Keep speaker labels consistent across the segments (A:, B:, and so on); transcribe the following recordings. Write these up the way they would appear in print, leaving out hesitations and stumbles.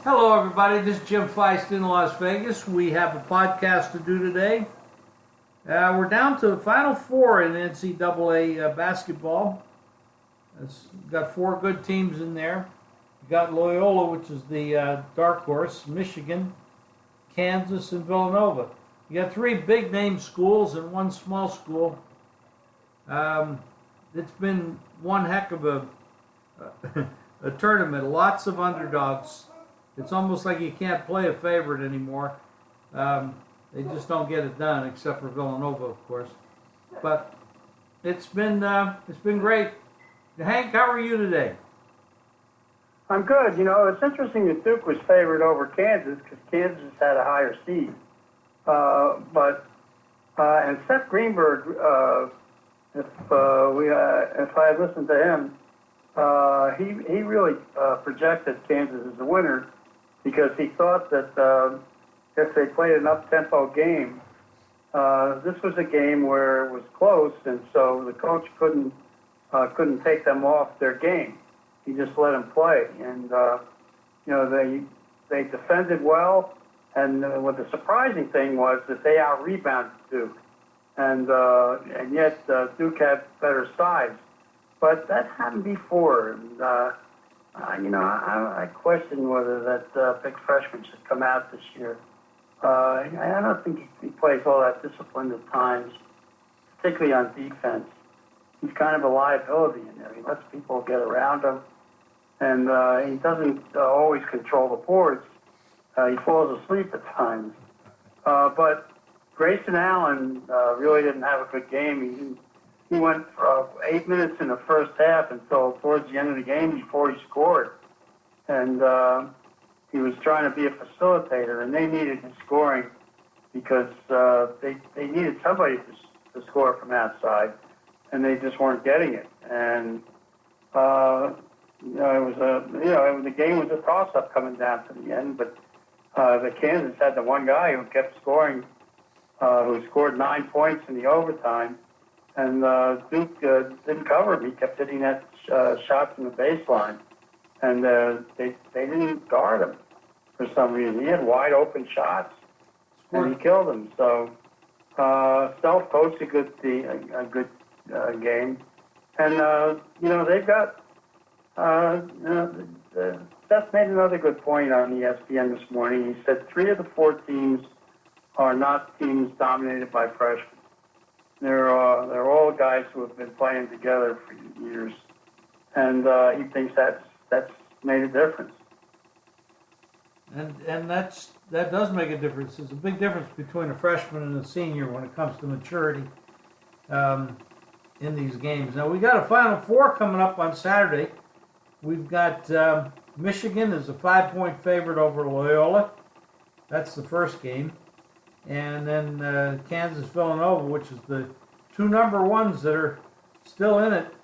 A: Hello, everybody. This is Jim Feist in Las Vegas. We have a podcast to do today. We're down to the Final Four in NCAA basketball. It's got four good teams in there. You got Loyola, which is the dark horse, Michigan, Kansas, and Villanova. You got three big-name schools and one small school. It's been one heck of a tournament. Lots of underdogs. It's almost like you can't play a favorite anymore. They just don't get it done, except for Villanova, of course. But it's been great. Hank, how are you today?
B: I'm good. You know, it's interesting that Duke was favored over Kansas because Kansas had a higher seed. And Seth Greenberg, if I had listened to him, he really projected Kansas as the winner because he thought that if they played an up-tempo game, this was a game where it was close, and so the coach couldn't take them off their game. He just let them play, and they defended well. And what the surprising thing was that they out-rebounded Duke, and yet Duke had better size. But that happened before, and I question whether that big freshman should come out this year. I don't think he plays all that disciplined at times, particularly on defense. He's kind of a liability in there. He lets people get around him, and he doesn't always control the boards. He falls asleep at times. But Grayson Allen really didn't have a good game. He went for 8 minutes in the first half until towards the end of the game before he scored. And he was trying to be a facilitator, and they needed his scoring because they needed somebody to score from outside, and they just weren't getting it. And the game was a toss-up coming down to the end, but the Kansas had the one guy who kept scoring, who scored 9 points in the overtime, and Duke didn't cover him. He kept hitting that shot from the baseline, and they didn't guard him for some reason. He had wide open shots, and he killed them. So Self coached a good game, and they've got. Seth made another good point on ESPN this morning. He said 3 of the 4 teams are not teams dominated by freshmen. They're all guys who have been playing together for years, and he thinks that's made a difference.
A: And that does make a difference. There's a big difference between a freshman and a senior when it comes to maturity in these games. Now we got a Final Four coming up on Saturday. We've got Michigan is a 5-point favorite over Loyola. That's the first game. And then Kansas Villanova, which is the 2 number ones that are still in it.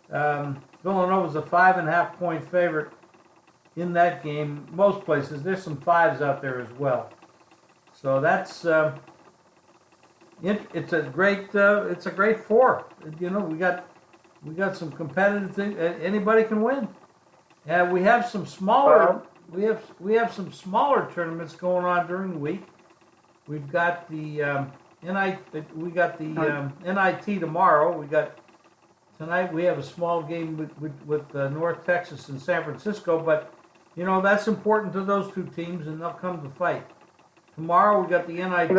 A: Villanova's a 5.5-point favorite in that game. Most places, there's some 5s out there as well. So that's it's a great 4. You know, we got some competitive things. Anybody can win. We have some smaller. We have some smaller tournaments going on during the week. We've got the NIT tomorrow. Tonight we have a small game with North Texas and San Francisco, but you know that's important to those 2 teams, and they'll come to fight. Tomorrow we got the NIT.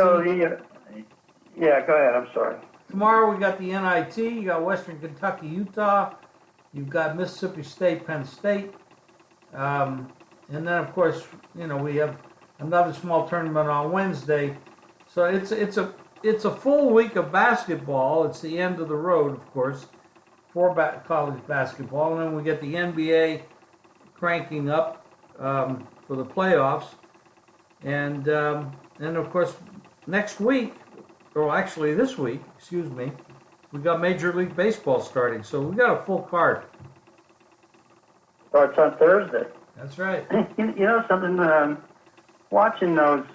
B: Yeah, go ahead. I'm sorry.
A: Tomorrow we got the NIT. You got Western Kentucky, Utah. You've got Mississippi State, Penn State, and then of course we have another small tournament on Wednesday. So it's a full week of basketball. It's the end of the road, of course, for college basketball, and then we get the NBA cranking up for the playoffs, and of course next week, or actually this week, excuse me, we got Major League Baseball starting. So we got a full card.
B: Starts on Thursday.
A: That's right.
B: You know something? Watching those,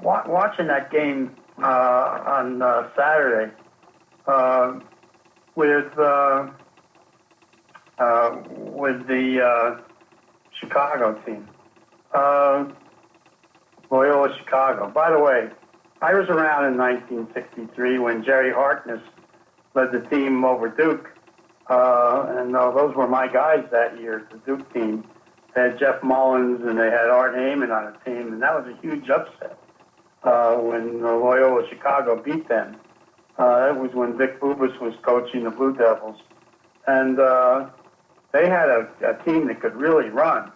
B: watching that game on Saturday with the Chicago team. Uh, Loyola Chicago. By the way, I was around in 1963 when Jerry Harkness led the team over Duke. And those were my guys that year, the Duke team. They had Jeff Mullins and they had Art Heyman on the team, and that was a huge upset when Loyola Chicago beat them. That was when Vic Bubas was coaching the Blue Devils. And they had a team that could really run.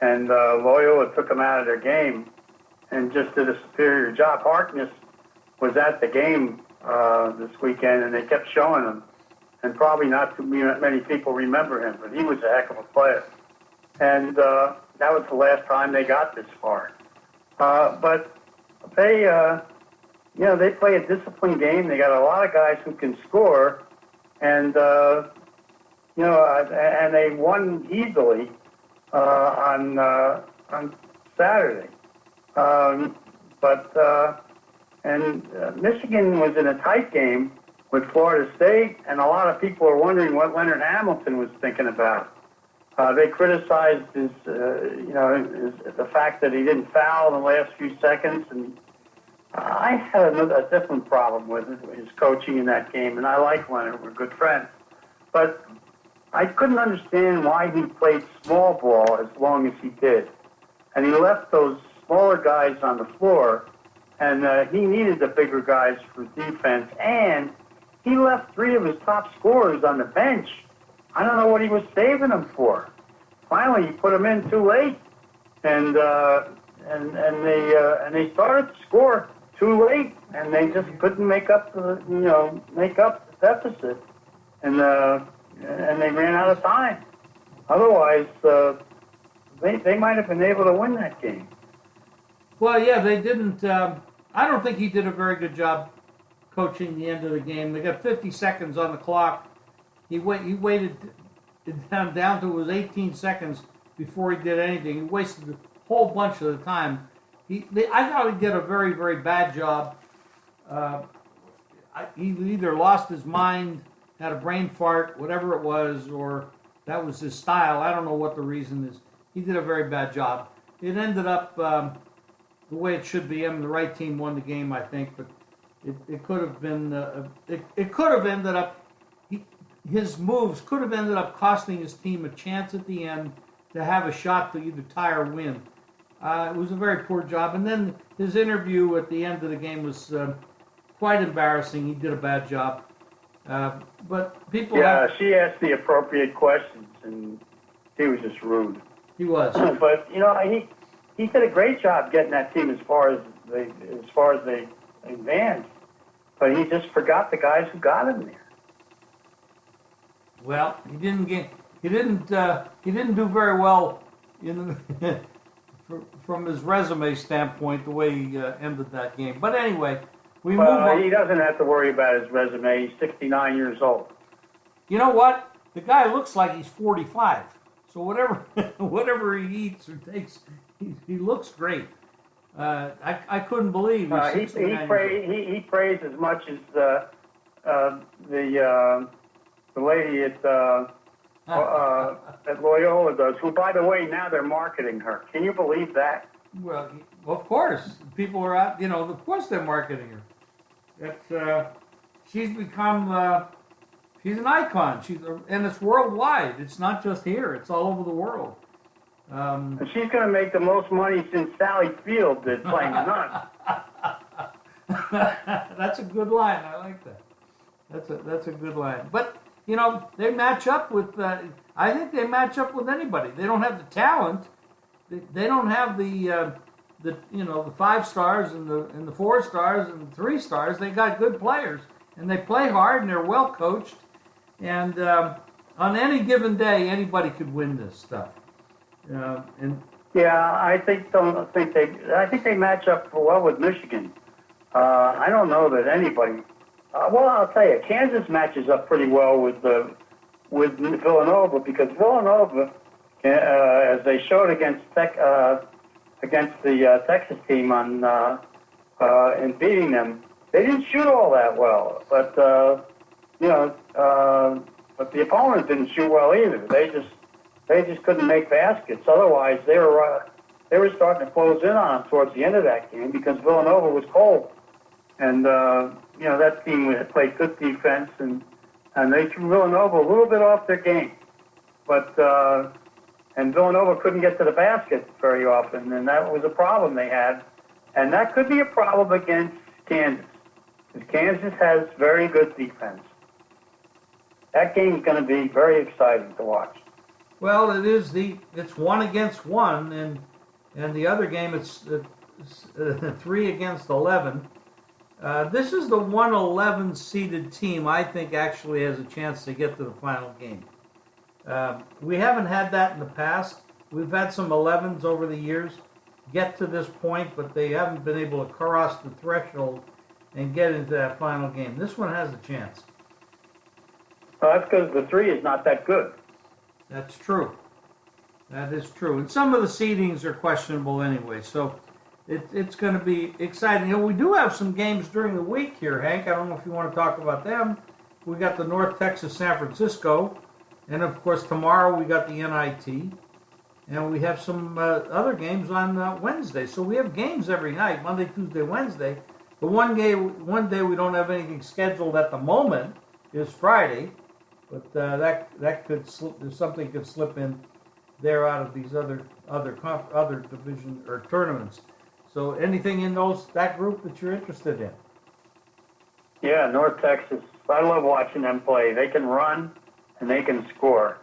B: And Loyola took them out of their game and just did a superior job. Harkness was at the game this weekend, and they kept showing him. And probably not too many people remember him, but he was a heck of a player. And that was the last time they got this far. But they, they play a disciplined game. They got a lot of guys who can score, and and they won easily on Saturday. Michigan was in a tight game with Florida State, and a lot of people are wondering what Leonard Hamilton was thinking about. They criticized the fact that he didn't foul in the last few seconds, and I had a different problem with his coaching in that game, and I like Leonard. We're good friends. But I couldn't understand why he played small ball as long as he did. And he left those smaller guys on the floor, and he needed the bigger guys for defense, and he left 3 of his top scorers on the bench. I don't know what he was saving them for. Finally, he put them in too late, and they started to score too late, and they just couldn't make up the deficit, and they ran out of time. Otherwise, they might have been able to win that game.
A: Well, yeah, they didn't. I don't think he did a very good job coaching the end of the game. They got 50 seconds on the clock. He waited down to his 18 seconds before he did anything. He wasted a whole bunch of the time. I thought he did a very, very bad job. He either lost his mind, had a brain fart, whatever it was, or that was his style. I don't know what the reason is. He did a very bad job. It ended up the way it should be. I mean, the right team won the game, I think, but it could have been. It could have ended up. His moves could have ended up costing his team a chance at the end to have a shot to either tie or win. It was a very poor job. And then his interview at the end of the game was quite embarrassing. He did a bad job. But people...
B: Yeah, she asked the appropriate questions, and he was just rude.
A: He was.
B: But, he did a great job getting that team as far as they advanced. But he just forgot the guys who got him there.
A: Well, he didn't do very well from his resume standpoint, the way he ended that game. But anyway, we move on. He
B: doesn't have to worry about his resume. He's 69 years old.
A: You know what? The guy looks like he's 45. So whatever he eats or takes, he looks great. I couldn't believe
B: he prays as much as the lady at Loyola does, who, by the way, now they're marketing her. Can you believe that?
A: Well, of course. People are out, of course they're marketing her. She's become, she's an icon. And it's worldwide. It's not just here. It's all over the world.
B: And she's going to make the most money since Sally Field did playing nuns.
A: That's a good line. I like that. That's a good line. But, they match up with, I think they match up with anybody. They don't have the talent. They don't have the 5 stars and the 4 stars and the 3 stars. They got good players, and they play hard, and they're well coached. And on any given day, anybody could win this stuff.
B: I think they match up well with Michigan. I don't know that anybody. Well, I'll tell you, Kansas matches up pretty well with Villanova, because Villanova, as they showed against the Texas team in beating them, they didn't shoot all that well. But but the opponent didn't shoot well either. They just couldn't make baskets. Otherwise, they were they were starting to close in on them towards the end of that game because Villanova was cold. And, that team had played good defense, and they threw Villanova a little bit off their game. But, and Villanova couldn't get to the basket very often, and that was a problem they had. And that could be a problem against Kansas, because Kansas has very good defense. That game is going to be very exciting to watch.
A: Well, it's 1 against 1, and the other game it's 3 against 11. This is the 111 seeded team I think actually has a chance to get to the final game. We haven't had that in the past. We've had some 11s over the years get to this point, but they haven't been able to cross the threshold and get into that final game. This one has a chance.
B: Well, that's because the 3 is not that good.
A: That's true. That is true. And some of the seedings are questionable anyway, so it's going to be exciting. We do have some games during the week here, Hank. I don't know if you want to talk about them. We got the North Texas San Francisco, and of course tomorrow we got the NIT, and we have some other games on Wednesday. So we have games every night, Monday, Tuesday, Wednesday. The one day we don't have anything scheduled at the moment is Friday, but that could slip. Something could slip in there out of these other division or tournaments. So anything in that group that you're interested in?
B: Yeah, North Texas. I love watching them play. They can run and they can score.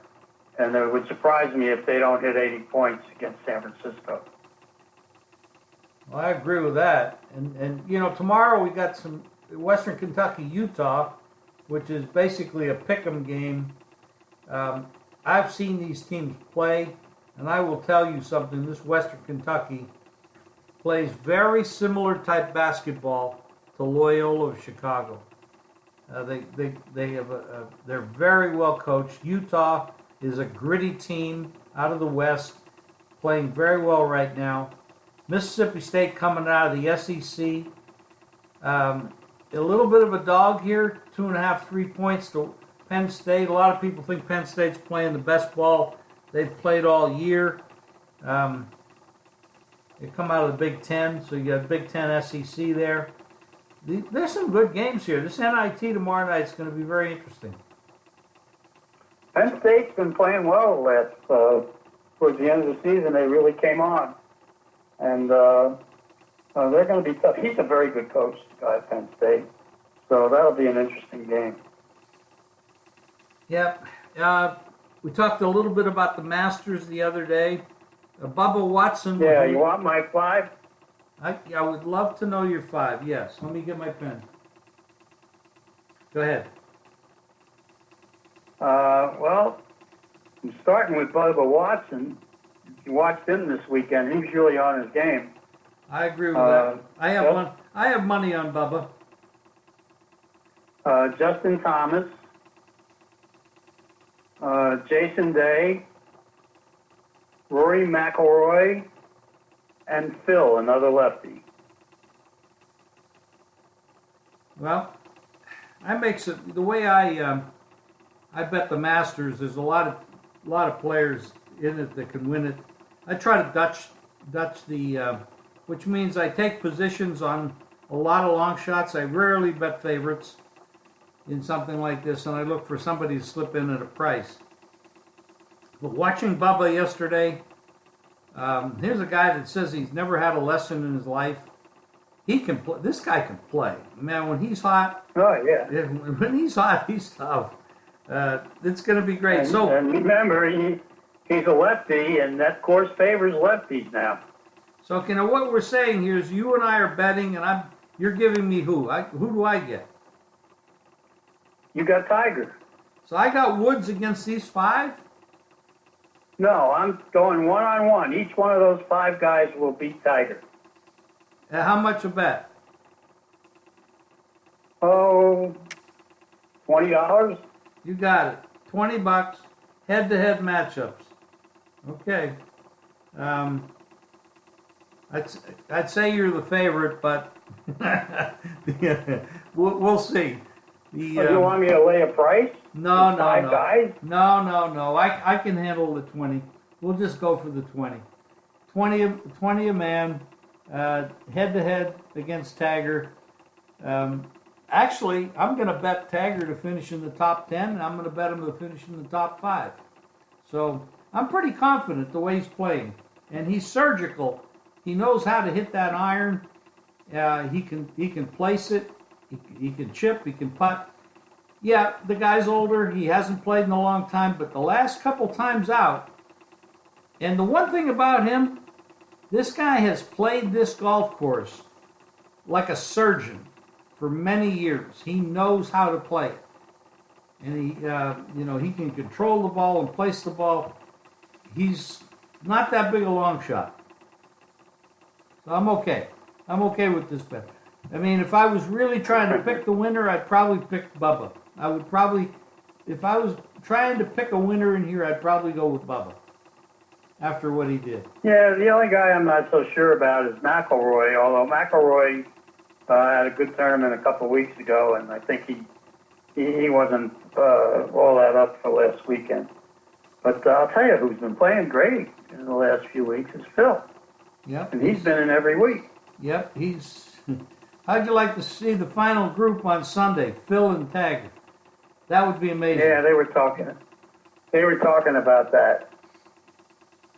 B: And it would surprise me if they don't hit 80 points against San Francisco.
A: Well, I agree with that. And tomorrow we got some Western Kentucky, Utah, which is basically a pick'em game. I've seen these teams play, and I will tell you something. This Western Kentucky plays very similar type basketball to Loyola of Chicago. They're very well coached. Utah is a gritty team out of the West, playing very well right now. Mississippi State coming out of the SEC. A little bit of a dog here, 2.5, 3 points to Penn State. A lot of people think Penn State's playing the best ball they've played all year. They come out of the Big Ten, so you got Big Ten SEC there. There's some good games here. This NIT tomorrow night is going to be very interesting.
B: Penn State's been playing well towards the end of the season. They really came on. And they're going to be tough. He's a very good coach, the guy at Penn State. So that'll be an interesting game.
A: Yep. We talked a little bit about the Masters the other day. Bubba Watson.
B: Yeah, you want my 5?
A: I would love to know your 5, yes. Let me get my pen. Go ahead.
B: Well, I'm starting with Bubba Watson. If you watched him this weekend, he was really on his game.
A: I agree with that. I have money on Bubba.
B: Justin Thomas, Jason Day, Rory McIlroy, and Phil, another lefty.
A: Well, the way I bet the Masters. There's a lot of players in it that can win it. I try to Dutch the, which means I take positions on a lot of long shots. I rarely bet favorites in something like this, and I look for somebody to slip in at a price. But watching Bubba yesterday, here's a guy that says he's never had a lesson in his life. He can play. This guy can play. Man, when he's hot,
B: oh yeah,
A: when he's hot, he's tough. It's going to be great.
B: And remember, he's a lefty, and that course favors lefties now.
A: So, what we're saying here is you and I are betting, and you're giving me who? Who do I get?
B: You got Tiger.
A: So I got Woods against these 5?
B: No, I'm going 1-on-1. Each one of those 5 guys will beat Tiger.
A: How much a bet?
B: Oh, $20.
A: You got it. $20, head-to-head matchups. Okay. I'd say you're the favorite, but we'll see.
B: You want me to lay a price?
A: No.
B: 5 guys?
A: No. I can handle the 20. We'll just go for the 20. 20 a man, head to head against Taggart. Actually, I'm going to bet Taggart to finish in the top 10, and I'm going to bet him to finish in the top 5. So I'm pretty confident the way he's playing, and he's surgical. He knows how to hit that iron. He can place it. He can chip. He can putt. Yeah, the guy's older. He hasn't played in a long time, but the last couple times out, and the one thing about him, this guy has played this golf course like a surgeon for many years. He knows how to play it, and he can control the ball and place the ball. He's not that big a long shot, so I'm okay. I'm okay with this bet. I mean, if I was really trying to pick the winner, I'd probably pick Bubba. I would probably, if I was trying to pick a winner in here, I'd probably go with Bubba after what he did.
B: Yeah, the only guy I'm not so sure about is McIlroy, although McIlroy had a good tournament a couple of weeks ago, and I think he wasn't all that up for last weekend. But I'll tell you who's been playing great in the last few weeks is Phil.
A: Yep.
B: And he's been in every week.
A: Yep, how'd you like to see the final group on Sunday, Phil and Taggart? That would be amazing.
B: Yeah, they were talking about that.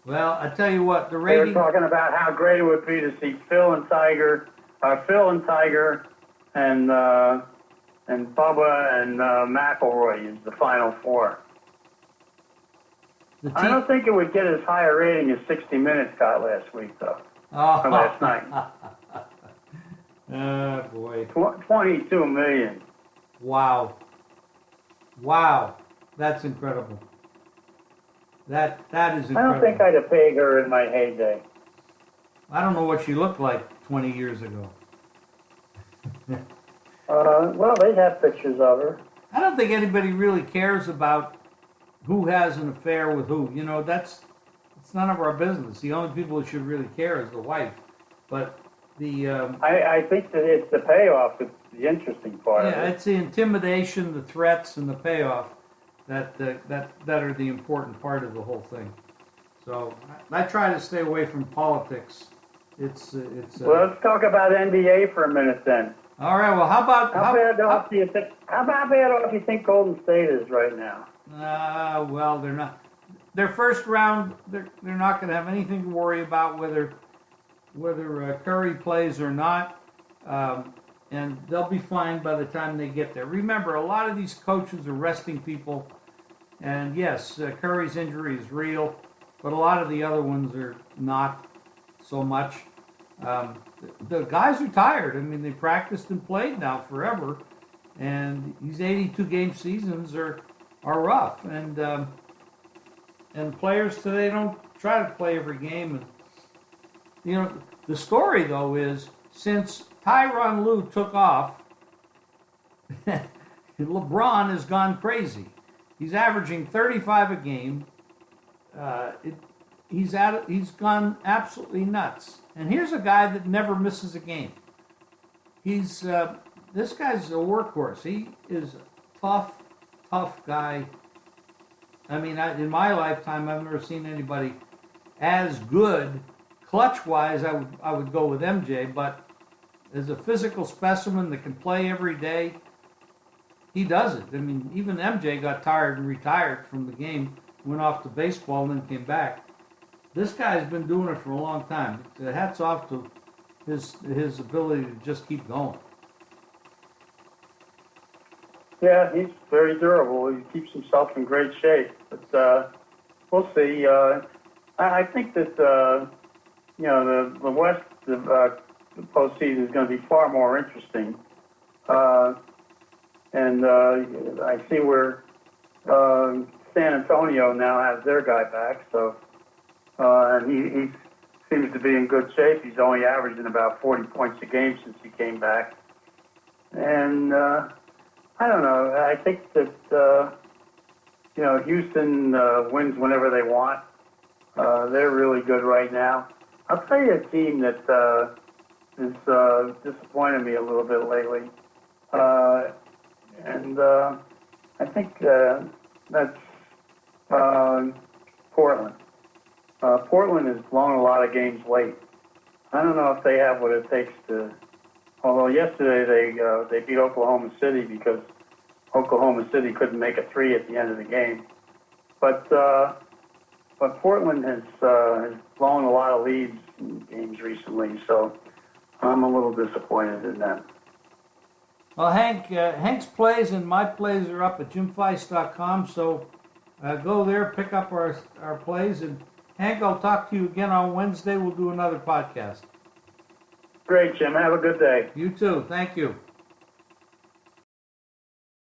A: Well, I tell you what, the
B: They
A: rating.
B: were talking about how great it would be to see Phil and Tiger, and Bubba and McIlroy is the final 4. I don't think it would get as high a rating as 60 Minutes got last week, though.
A: Oh.
B: Or last night.
A: Oh, boy.
B: 22 million.
A: Wow. That's incredible. That is incredible.
B: I don't think I'd have paid her in my heyday.
A: I don't know what she looked like 20 years ago.
B: Well, they have pictures of her.
A: I don't think anybody really cares about who has an affair with who. It's none of our business. The only people who should really care is the wife. But
B: I think that it's the payoff that's the interesting part of it.
A: Yeah, it's the intimidation, the threats, and the payoff that are the important part of the whole thing. So I try to stay away from politics.
B: Well, let's talk about NBA for a minute then.
A: All right. Well, how
B: bad off do you think Golden State is right now?
A: Well, they're not. Their first round, they're not going to have anything to worry about whether Curry plays or not, and they'll be fine by the time they get there. Remember, a lot of these coaches are resting people, and yes, Curry's injury is real, but a lot of the other ones are not so much. The guys are tired. I mean, they practiced and played now forever, and these 82-game seasons are rough, and players today don't try to play every game. And the story though is since Tyronn Lue took off, LeBron has gone crazy. He's averaging 35 a game. He's gone absolutely nuts. And here's a guy that never misses a game. This guy's a workhorse. He is a tough guy. I mean, in my lifetime, I've never seen anybody as good. Clutch-wise, I would go with MJ, but as a physical specimen that can play every day, he does it. I mean, even MJ got tired and retired from the game, went off to baseball, and then came back. This guy's been doing it for a long time. Hats off to his ability to just keep going.
B: Yeah, he's very durable. He keeps himself in great shape. But we'll see. I think that the West, the postseason is going to be far more interesting. And I see where San Antonio now has their guy back. So and he seems to be in good shape. He's only averaging about 40 points a game since he came back. And I don't know. I think that Houston wins whenever they want. They're really good right now. I'll tell you a team that has disappointed me a little bit lately, and I think that's Portland. Portland has blown a lot of games late. I don't know if they have what it takes to. Although yesterday they beat Oklahoma City because Oklahoma City couldn't make a three at the end of the game. But Portland has blown a lot of leads in games recently, so I'm a little disappointed in that.
A: Well, Hank's plays and my plays are up at jimfeist.com, so go there, pick up our plays, and Hank, I'll talk to you again on Wednesday. We'll do another podcast.
B: Great, Jim. Have a good day.
A: You too. Thank you.